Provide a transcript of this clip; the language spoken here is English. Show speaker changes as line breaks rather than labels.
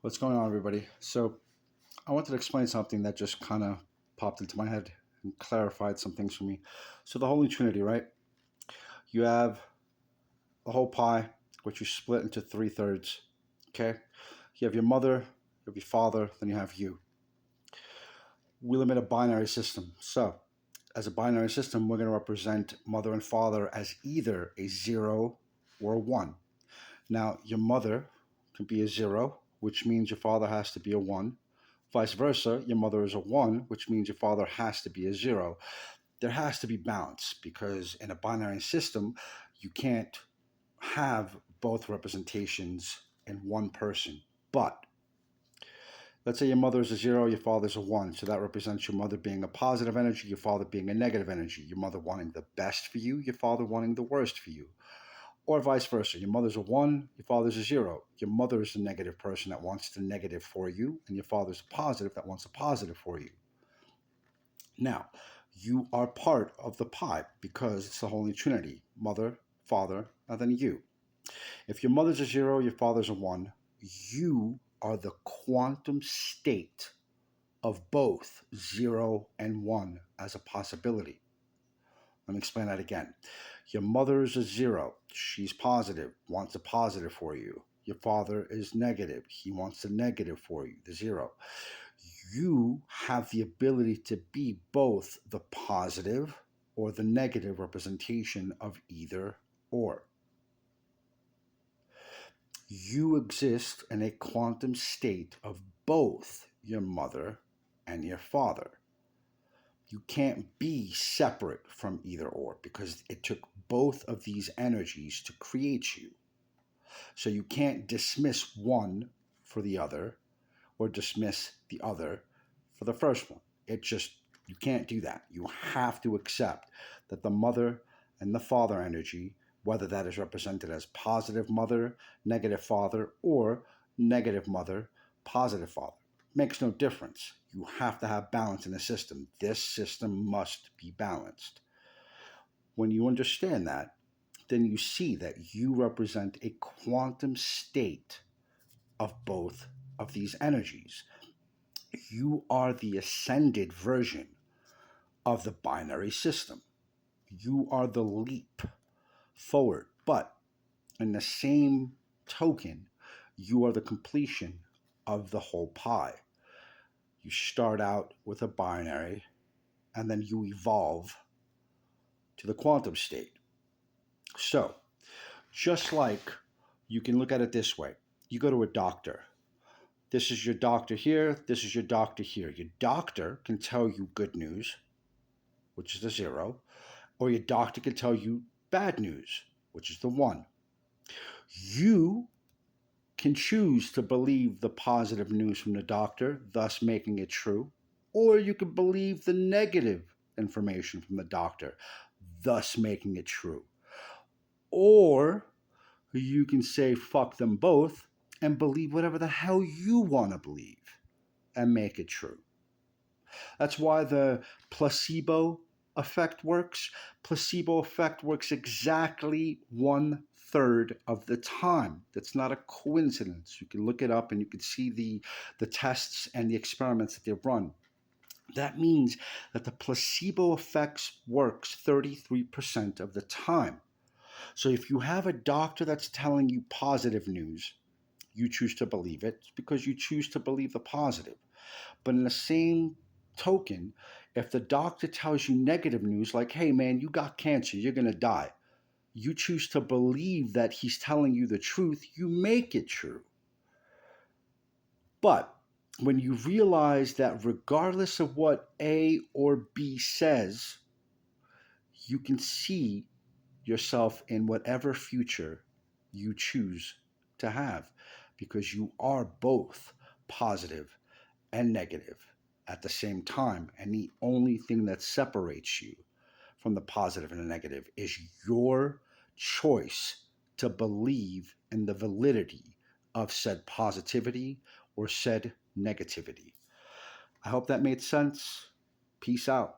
What's going on, everybody? So, I wanted to explain something that just kind of popped into my head and clarified some things for me. So, the Holy Trinity, right? You have a whole pie, which you split into three thirds. Okay? You have your mother, you have your father, then you have you. We live in a binary system. So, as a binary system, we're going to represent mother and father as either a zero or a one. Now, your mother can be a zero, which means your father has to be a one. Vice versa, your mother is a one, which means your father has to be a zero. There has to be balance because in a binary system, you can't have both representations in one person. But let's say your mother is a zero, your father's a one. So that represents your mother being a positive energy, your father being a negative energy. Your mother wanting the best for you, your father wanting the worst for you. Or vice versa. Your mother's a one, your father's a zero. Your mother is the negative person that wants the negative for you, and your father's a positive that wants the positive for you. Now, you are part of the pie because it's the Holy Trinity mother, father, and then you. If your mother's a zero, your father's a one, you are the quantum state of both zero and one as a possibility. Let me explain that again. Your mother is a zero. She's positive, wants a positive for you. Your father is negative. He wants a negative for you, the zero. You have the ability to be both the positive or the negative representation of either or. You exist in a quantum state of both your mother and your father. You can't be separate from either or because it took both of these energies to create you. So you can't dismiss one for the other or dismiss the other for the first one. You can't do that. You have to accept that the mother and the father energy, whether that is represented as positive mother, negative father, or negative mother, positive father, makes no difference. You have to have balance in the system. This system must be balanced. When you understand that, then you see that you represent a quantum state of both of these energies. You are the ascended version of the binary system. You are the leap forward, but in the same token, you are the completion of the whole pie. You start out with a binary and then you evolve to the quantum state. So, just like you can look at it this way, you go to a doctor. This is your doctor here, this is your doctor here. Your doctor can tell you good news, which is the zero, or your doctor can tell you bad news, which is the one. You can choose to believe the positive news from the doctor, thus making it true, or you can believe the negative information from the doctor, thus making it true. Or you can say fuck them both and believe whatever the hell you want to believe and make it true. That's why the placebo effect works. Placebo effect works exactly one third of the time. That's not a coincidence. You can look it up and you can see the tests and the experiments that they've run. That means that the placebo effect works 33% of the time. So if you have a doctor that's telling you positive news, you choose to believe it because you choose to believe the positive. But in the same token, if the doctor tells you negative news, like, hey man, you got cancer, you're going to die, you choose to believe that he's telling you the truth, you make it true. But when you realize that regardless of what A or B says, you can see yourself in whatever future you choose to have because you are both positive and negative at the same time. And the only thing that separates you from the positive and the negative is your choice to believe in the validity of said positivity or said negativity. I hope that made sense. Peace out.